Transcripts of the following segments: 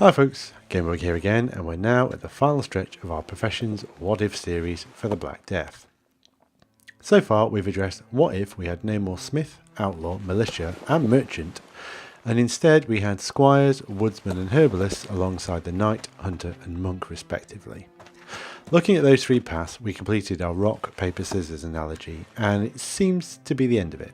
Hi folks, Gamerbug here again, and we're now at the final stretch of our Professions What If series for the Black Death. So far we've addressed what if we had no more smith, outlaw, militia and merchant, and instead we had squires, woodsmen and herbalists alongside the knight, hunter and monk respectively. Looking at those three paths, we completed our rock, paper, scissors analogy, and it seems to be the end of it.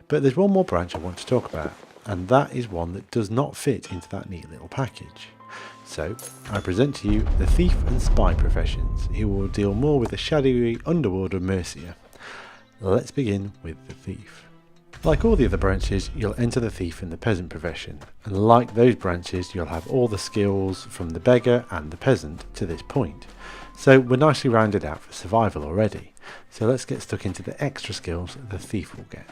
But there's one more branch I want to talk about, and that is one that does not fit into that neat little package. So I present to you the thief and spy professions, who will deal more with the shadowy underworld of Mercia. Let's begin with the thief. Like all the other branches, you'll enter the thief in the peasant profession, and like those branches you'll have all the skills from the beggar and the peasant to this point. So we're nicely rounded out for survival already, so let's get stuck into the extra skills the thief will get.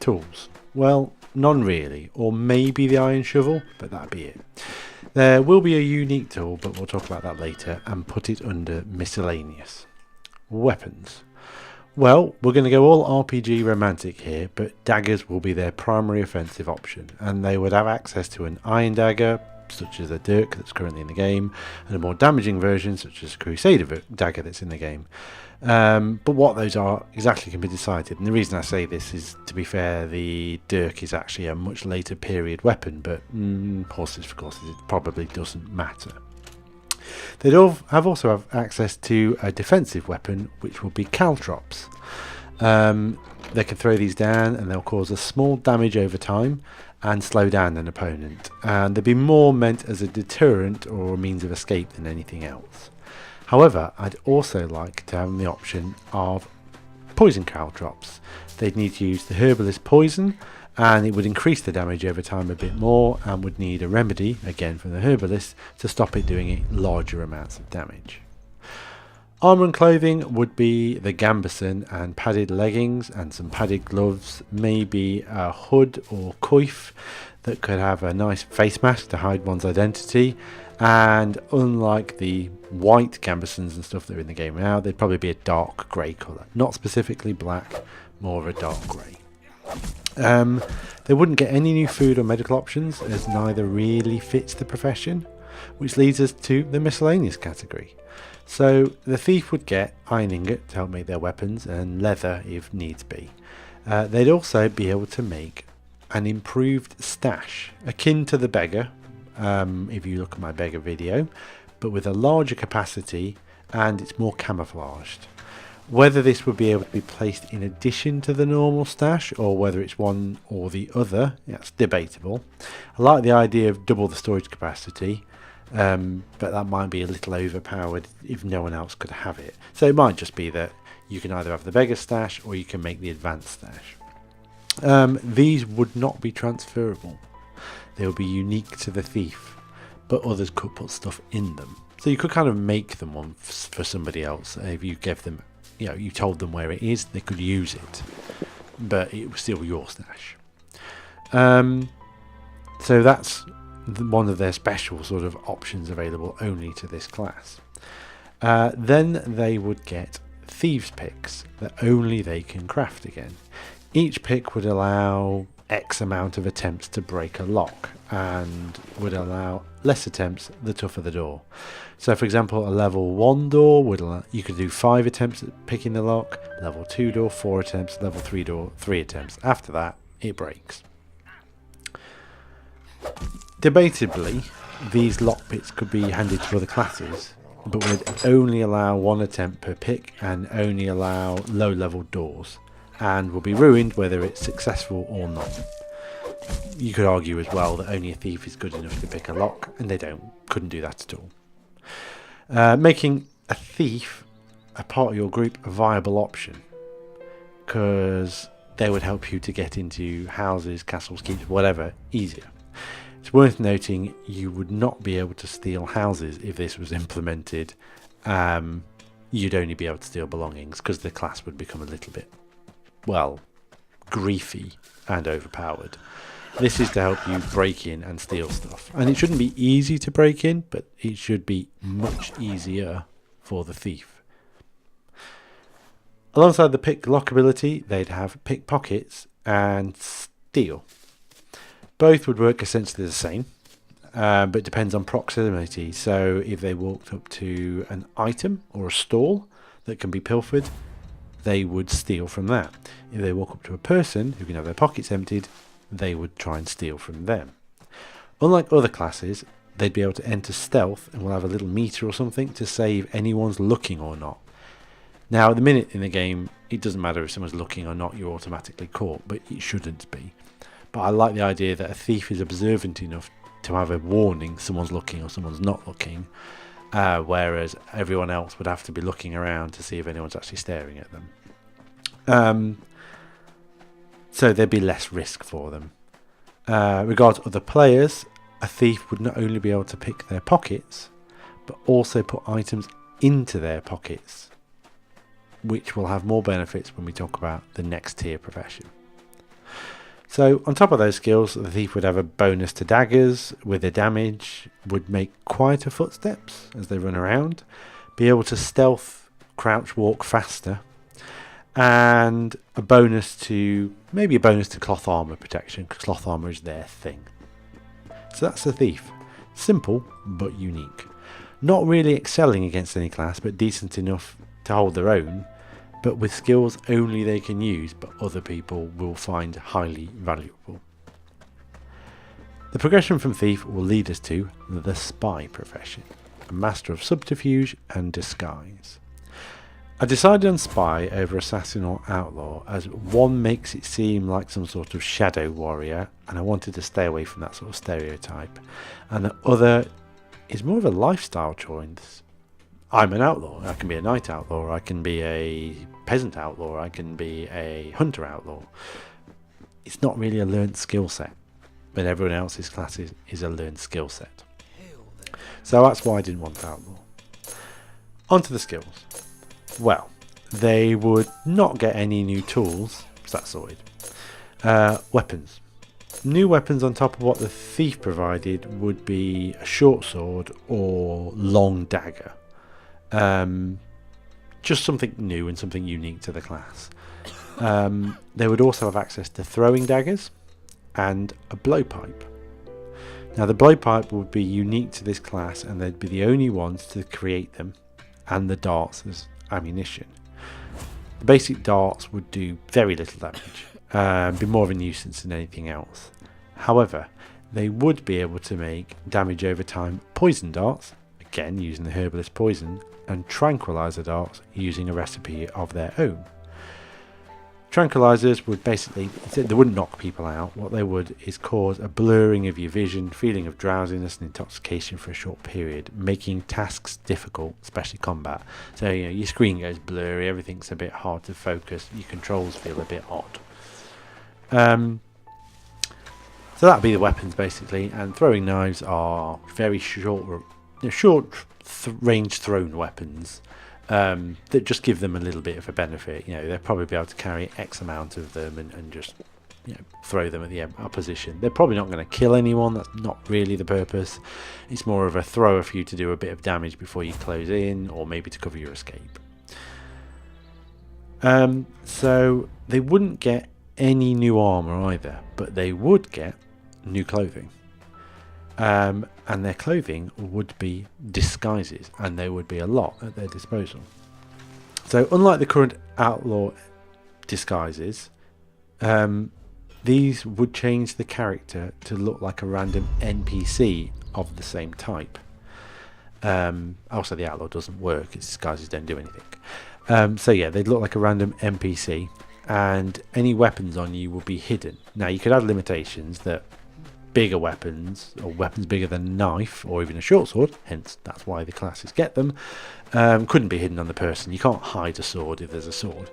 Tools. Well, none really, or maybe the iron shovel, but that'd be it. There will be a unique tool, but we'll talk about that later, and put it under miscellaneous. Weapons. Well, we're going to go all RPG romantic here, but daggers will be their primary offensive option, and they would have access to an iron dagger, such as a dirk that's currently in the game, and a more damaging version, such as a crusader dagger that's in the game. But what those are exactly can be decided, and the reason I say this is, to be fair, the dirk is actually a much later period weapon, but horses for courses, it probably doesn't matter. They'd also have access to a defensive weapon, which will be caltrops. They can throw these down and they'll cause a small damage over time and slow down an opponent, and they'd be more meant as a deterrent or a means of escape than anything else. However, I'd also like to have the option of poison caltrops. They'd need to use the herbalist poison, and it would increase the damage over time a bit more, and would need a remedy, again from the herbalist, to stop it doing larger amounts of damage. Armour and clothing would be the gambeson and padded leggings and some padded gloves, maybe a hood or coif that could have a nice face mask to hide one's identity, and unlike the white gambesons and stuff that are in the game now, they'd probably be a dark grey colour, not specifically black, more of a dark grey. They wouldn't get any new food or medical options, as neither really fits the profession, which leads us to the miscellaneous category. So the thief would get iron ingot to help make their weapons, and leather if needs be. They'd also be able to make an improved stash, akin to the beggar, if you look at my beggar video, but with a larger capacity, and it's more camouflaged. Whether this would be able to be placed in addition to the normal stash, or whether it's one or the other, that's debatable. I like the idea of double the storage capacity, but that might be a little overpowered if no one else could have it. So it might just be that you can either have the beggar stash or you can make the advanced stash. These would not be transferable. They would be unique to the thief, but others could put stuff in them. So you could kind of make them one for somebody else. If you gave them, you told them where it is, they could use it, but it was still your stash. So that's one of their special sort of options available only to this class. Then they would get thieves picks that only they can craft again. Each pick would allow X amount of attempts to break a lock, and would allow less attempts the tougher the door. So for example, a level 1 door would allow, you could do 5 attempts at picking the lock, level 2 door 4 attempts, level 3 door 3 attempts. After that it breaks. Debatably, these lockpicks could be handed to other classes, but would only allow 1 attempt per pick and only allow low level doors, and will be ruined whether it's successful or not. You could argue as well that only a thief is good enough to pick a lock, and they couldn't do that at all. Making a thief a part of your group a viable option, because they would help you to get into houses, castles, keeps, whatever, easier. It's worth noting you would not be able to steal houses if this was implemented. You'd only be able to steal belongings, because the class would become a little bit, well, griefy and overpowered. This is to help you break in and steal stuff. And it shouldn't be easy to break in, but it should be much easier for the thief. Alongside the pick lock ability, they'd have pickpockets and steal. Both would work essentially the same. but it depends on proximity. So if they walked up to an item or a stall that can be pilfered, they would steal from that. If they walk up to a person who can have their pockets emptied, they would try and steal from them. Unlike other classes, they'd be able to enter stealth and will have a little meter or something to say if anyone's looking or not. Now, at the minute in the game, it doesn't matter if someone's looking or not, you're automatically caught, but it shouldn't be. But I like the idea that a thief is observant enough to have a warning someone's looking or someone's not looking, whereas everyone else would have to be looking around to see if anyone's actually staring at them. So there'd be less risk for them. Regarding other players, a thief would not only be able to pick their pockets, but also put items into their pockets, which will have more benefits when we talk about the next tier profession. So on top of those skills, the thief would have a bonus to daggers with their damage, would make quieter footsteps as they run around, be able to stealth, crouch walk faster, and maybe a bonus to cloth armor protection, because cloth armor is their thing. So that's the thief. Simple, but unique. Not really excelling against any class, but decent enough to hold their own, but with skills only they can use, but other people will find highly valuable. The progression from thief will lead us to the spy profession, a master of subterfuge and disguise. I decided on spy over assassin or outlaw, as one makes it seem like some sort of shadow warrior, and I wanted to stay away from that sort of stereotype, and the other is more of a lifestyle choice. I'm an outlaw. I can be a knight outlaw, I can be a peasant outlaw, I can be a hunter outlaw. It's not really a learned skill set, but everyone else's class is a learned skill set. So that's why I didn't want outlaw. On to the skills. Well, they would not get any new tools, so that's sorted. Weapons. New weapons on top of what the thief provided would be a short sword or long dagger. Just something new and something unique to the class. They would also have access to throwing daggers and a blowpipe. Now the blowpipe would be unique to this class, and they'd be the only ones to create them, and the darts as ammunition. The basic darts would do very little damage, be more of a nuisance than anything else. However, they would be able to make damage over time poison darts, again using the herbalist poison, and tranquilizer darts using a recipe of their own. Tranquilizers would basically, they wouldn't knock people out. What they would is cause a blurring of your vision, feeling of drowsiness and intoxication for a short period, making tasks difficult, especially combat. So your screen goes blurry, everything's a bit hard to focus, your controls feel a bit odd. So that'd be the weapons basically, and throwing knives are very short range thrown weapons. That just give them a little bit of a benefit. They'll probably be able to carry X amount of them and just throw them at the opposition. They're probably not going to kill anyone. That's not really the purpose. It's more of a thrower for you to do a bit of damage before you close in, or maybe to cover your escape. So they wouldn't get any new armor either, but they would get new clothing. And their clothing would be disguises, and there would be a lot at their disposal. So unlike the current outlaw disguises, these would change the character to look like a random NPC of the same type. Also the outlaw doesn't work, its disguises don't do anything. So yeah, they'd look like a random NPC, and any weapons on you would be hidden. Now you could add limitations that bigger weapons, or weapons bigger than a knife or even a short sword, hence that's why the classes get them, couldn't be hidden on the person. You can't hide a sword if there's a sword.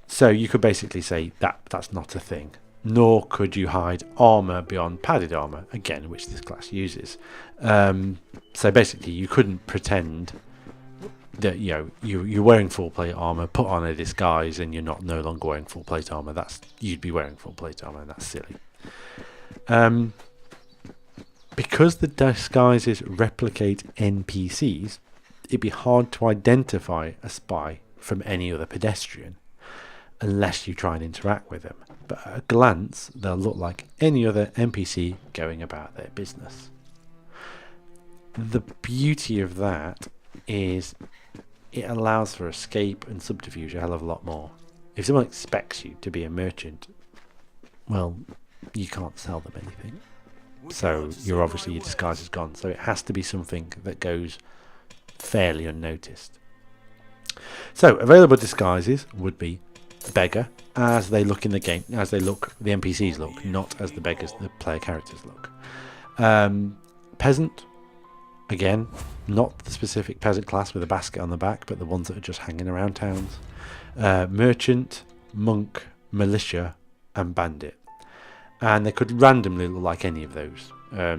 So you could basically say that's not a thing. Nor could you hide armor beyond padded armor, again, which this class uses. So basically you couldn't pretend that you're wearing full plate armor, put on a disguise, and you're no longer wearing full plate armor. You'd be wearing full plate armor, and that's silly. Because the disguises replicate NPCs, it'd be hard to identify a spy from any other pedestrian. unless you try and interact with them. But at a glance, they'll look like any other NPC going about their business. The beauty of that is it allows for escape and subterfuge a hell of a lot more. If someone expects you to be a merchant, well, you can't sell them anything. So your disguise is gone. So it has to be something that goes fairly unnoticed. So available disguises would be beggar, as they look in the game, the NPCs look, not as the beggars the player characters look. Peasant, again, not the specific peasant class with a basket on the back, but the ones that are just hanging around towns. Merchant, monk, militia, and bandit. And they could randomly look like any of those.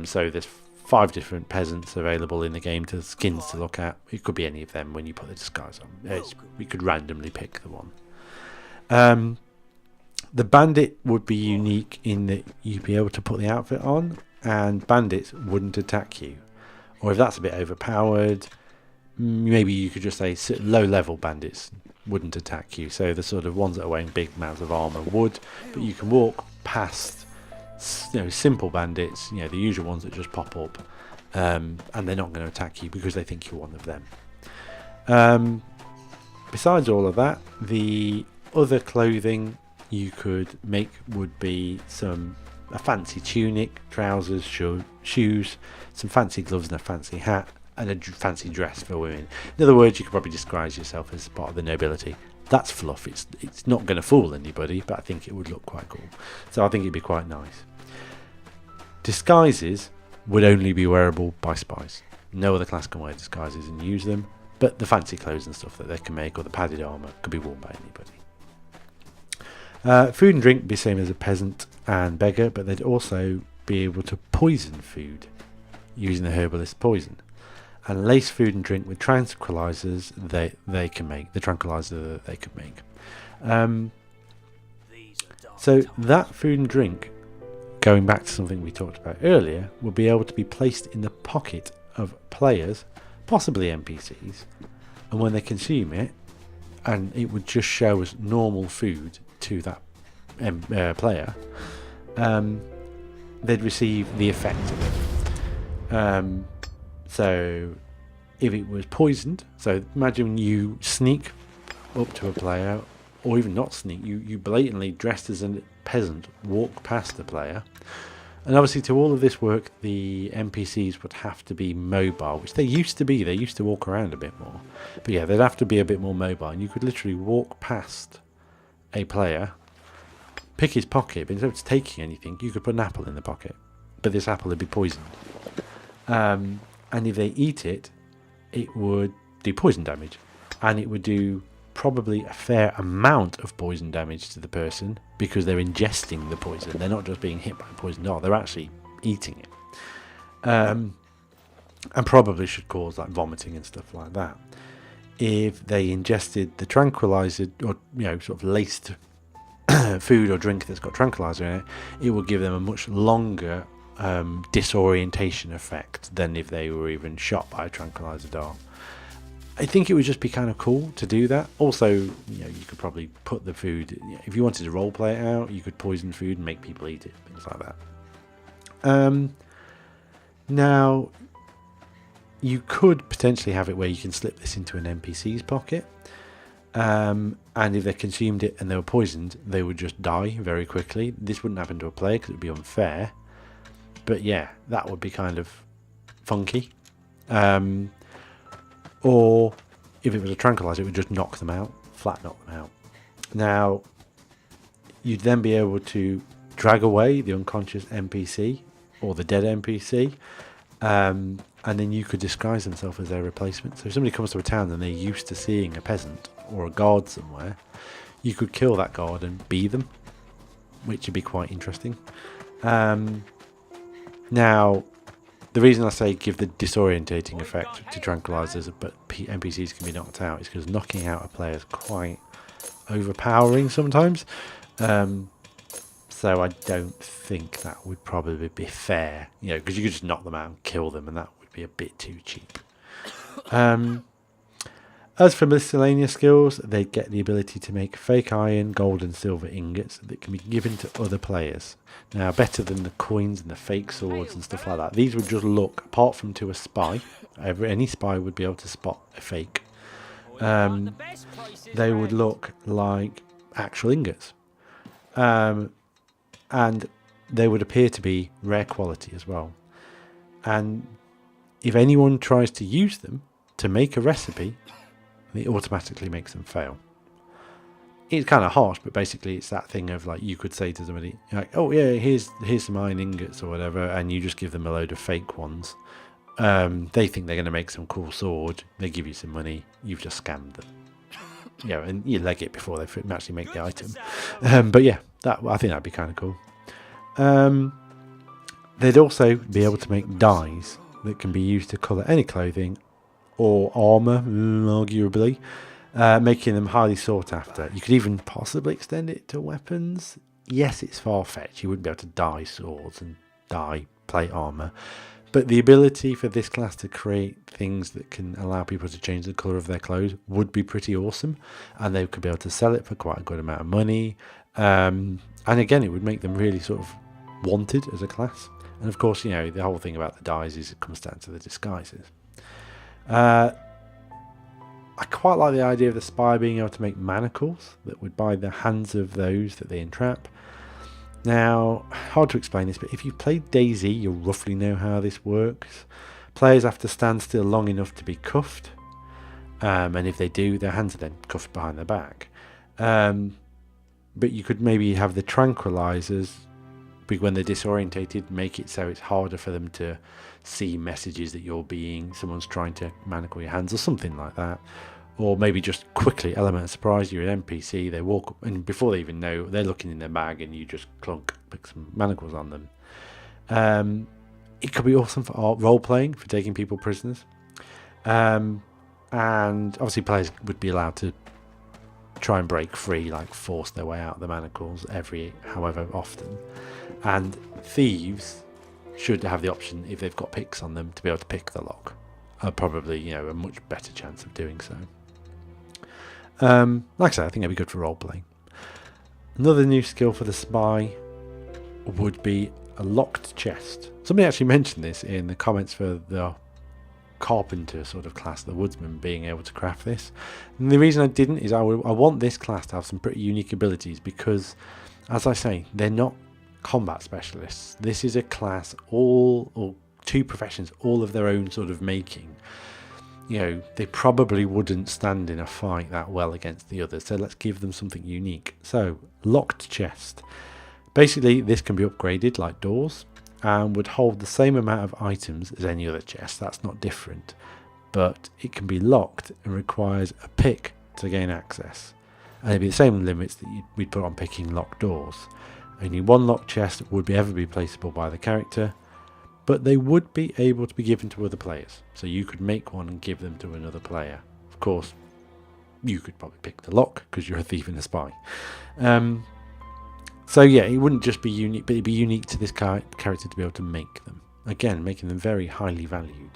So there's 5 different peasants available in the game to skins to look at. It could be any of them when you put the disguise on. We could randomly pick the one. The bandit would be unique in that you'd be able to put the outfit on, and bandits wouldn't attack you. Or if that's a bit overpowered, maybe you could just say low-level bandits wouldn't attack you. So the sort of ones that are wearing big amounts of armor would, but you can walk past, simple bandits, the usual ones that just pop up, and they're not going to attack you because they think you're one of them. Besides all of that, the other clothing you could make would be a fancy tunic, trousers, shoes, some fancy gloves and a fancy hat, and a fancy dress for women. In other words, you could probably disguise yourself as part of the nobility. That's fluff. It's not going to fool anybody, but I think it would look quite cool. So I think it'd be quite nice. Disguises would only be wearable by spies. No other class can wear disguises and use them, but the fancy clothes and stuff that they can make, or the padded armour, could be worn by anybody. Food and drink would be the same as a peasant and beggar, but they'd also be able to poison food using the herbalist poison, and lace food and drink with tranquilizers they can make. The tranquilizer that they could make. So that food and drink, going back to something we talked about earlier, will be able to be placed in the pocket of players, possibly NPCs, and when they consume it, and it would just show as normal food to that player, they'd receive the effect of it. So if it was poisoned, so imagine you sneak up to a player, or even not sneak, you blatantly dressed as a peasant walk past the player, and obviously to all of this work the NPCs would have to be mobile, which they used to be. They used to walk around a bit more, but yeah, they'd have to be a bit more mobile, and you could literally walk past a player, pick his pocket, but instead of taking anything, you could put an apple in the pocket, but this apple would be poisoned, and if they eat it, it would do poison damage, and it would do probably a fair amount of poison damage to the person because they're ingesting the poison. They're not just being hit by a poison dart, they're actually eating it, and probably should cause like vomiting and stuff like that. If they ingested the tranquilizer, or sort of laced food or drink that's got tranquilizer in it, it will give them a much longer disorientation effect than if they were even shot by a tranquilizer dart. I think it would just be kind of cool to do that. Also, you could probably put the food, if you wanted to role play it out, you could poison food and make people eat it, things like that. Now, you could potentially have it where you can slip this into an NPC's pocket, and if they consumed it and they were poisoned, they would just die very quickly. This wouldn't happen to a player because it would be unfair, but yeah, that would be kind of funky. Or if it was a tranquilizer, it would just knock them out, flat knock them out. Now, you'd then be able to drag away the unconscious NPC or the dead NPC, and then you could disguise themselves as their replacement. So if somebody comes to a town and they're used to seeing a peasant or a guard somewhere, you could kill that guard and be them, which would be quite interesting. Now, the reason I say give the disorientating effect to tranquilizers, but NPCs can be knocked out, is because knocking out a player is quite overpowering sometimes. So I don't think that would probably be fair, because you could just knock them out and kill them, and that would be a bit too cheap. As for miscellaneous skills, they get the ability to make fake iron, gold and silver ingots that can be given to other players. Now, better than the coins and the fake swords and stuff like that. These would just look, apart from to a spy, any spy would be able to spot a fake. They would look like actual ingots. And they would appear to be rare quality as well. And if anyone tries to use them to make a recipe, it automatically makes them fail. It's kind of harsh, but basically it's that thing of like, you could say to somebody like, oh yeah, here's some iron ingots or whatever, and you just give them a load of fake ones. They think they're going to make some cool sword, they give you some money, you've just scammed them. Yeah, and you leg it before they actually make the item. But yeah, I think that'd be kind of cool. They'd also be able to make dyes that can be used to colour any clothing or armour, arguably, making them highly sought after. You could even possibly extend it to weapons. Yes, it's far-fetched. You wouldn't be able to dye swords and dye plate armour. But the ability for this class to create things that can allow people to change the colour of their clothes would be pretty awesome. And they could be able to sell it for quite a good amount of money. And again, it would make them really sort of wanted as a class. And of course, you know, the whole thing about the dyes is it comes down to the disguises. I quite like the idea of the spy being able to make manacles that would bind the hands of those that they entrap. Now, hard to explain this, but if you've played DayZ, you'll roughly know how this works. Players have to stand still long enough to be cuffed, and if they do, their hands are then cuffed behind their back. But you could maybe have the tranquilizers, when they're disorientated, make it so it's harder for them to see messages that someone's trying to manacle your hands or something like that. Or maybe just quickly, element of surprise, you're an NPC, they walk up, and before they even know, they're looking in their bag and you just clunk, pick some manacles on them. It could be awesome for role-playing, for taking people prisoners. And obviously players would be allowed to try and break free, like force their way out of the manacles however often. And thieves should have the option, if they've got picks on them, to be able to pick the lock. Probably, you know, a much better chance of doing so. Like I said, I think it'd be good for role playing. Another new skill for the spy would be a locked chest. Somebody actually mentioned this in the comments for the carpenter sort of class, the woodsman, being able to craft this. And the reason I didn't is I want this class to have some pretty unique abilities because, as I say, they're not combat specialists. This is a class or two professions, all of their own sort of making. You know, they probably wouldn't stand in a fight that well against the others, so let's give them something unique. So, locked chest. Basically, this can be upgraded like doors and would hold the same amount of items as any other chest. That's not different, but it can be locked and requires a pick to gain access. And it'd be the same limits that we'd put on picking locked doors. Only one locked chest would ever be placeable by the character, but they would be able to be given to other players. So you could make one and give them to another player. Of course, you could probably pick the lock because you're a thief and a spy. So yeah, it wouldn't just be unique, but it'd be unique to this character to be able to make them. Again, making them very highly valued.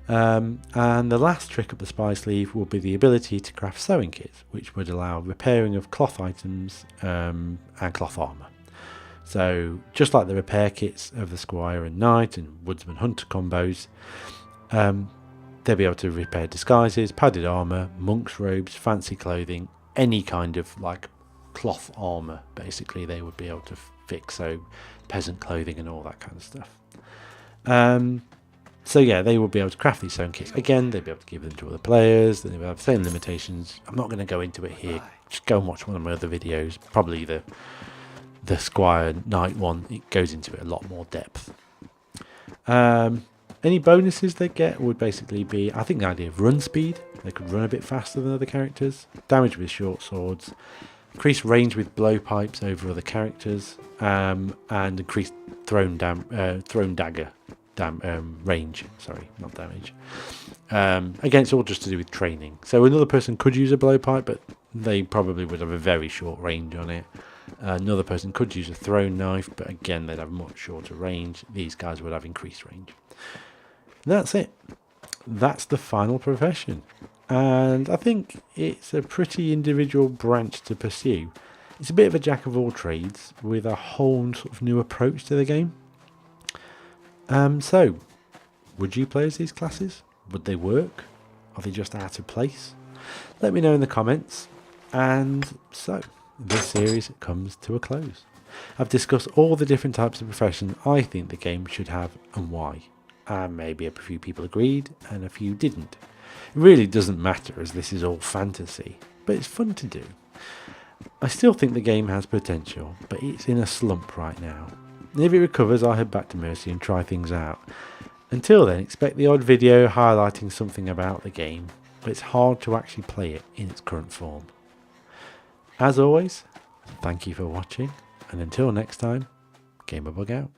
And the last trick up the spy sleeve will be the ability to craft sewing kits, which would allow repairing of cloth items and cloth armour. So just like the repair kits of the Squire and Knight and Woodsman Hunter combos, they'll be able to repair disguises, padded armour, monk's robes, fancy clothing, any kind of like cloth armour basically they would be able to fix, so peasant clothing and all that kind of stuff. So yeah, they will be able to craft these sewing kits. Again, they'll be able to give them to other players, they will have the same limitations. I'm not going to go into it here, just go and watch one of my other videos, probably the Squire Knight one. It goes into it a lot more depth. Any bonuses they get would basically be, I think, the idea of run speed. They could run a bit faster than other characters, damage with short swords, increased range with blowpipes over other characters, and increased thrown dagger range. Sorry, not damage. Again, it's all just to do with training. So another person could use a blowpipe, but they probably would have a very short range on it. Another person could use a thrown knife, but again, they'd have much shorter range. These guys would have increased range. And that's it. That's the final profession. and I think it's a pretty individual branch to pursue. It's a bit of a jack of all trades with a whole sort of new approach to the game. So, would you play as these classes? Would they work? Are they just out of place? Let me know in the comments. And so, this series comes to a close. I've discussed all the different types of professions I think the game should have and why. And maybe a few people agreed and a few didn't. It really doesn't matter as this is all fantasy, but it's fun to do. I still think the game has potential, but it's in a slump right now. If it recovers, I'll head back to Mercy and try things out. Until then, expect the odd video highlighting something about the game, but it's hard to actually play it in its current form. As always, thank you for watching, and until next time, Gamerbug out.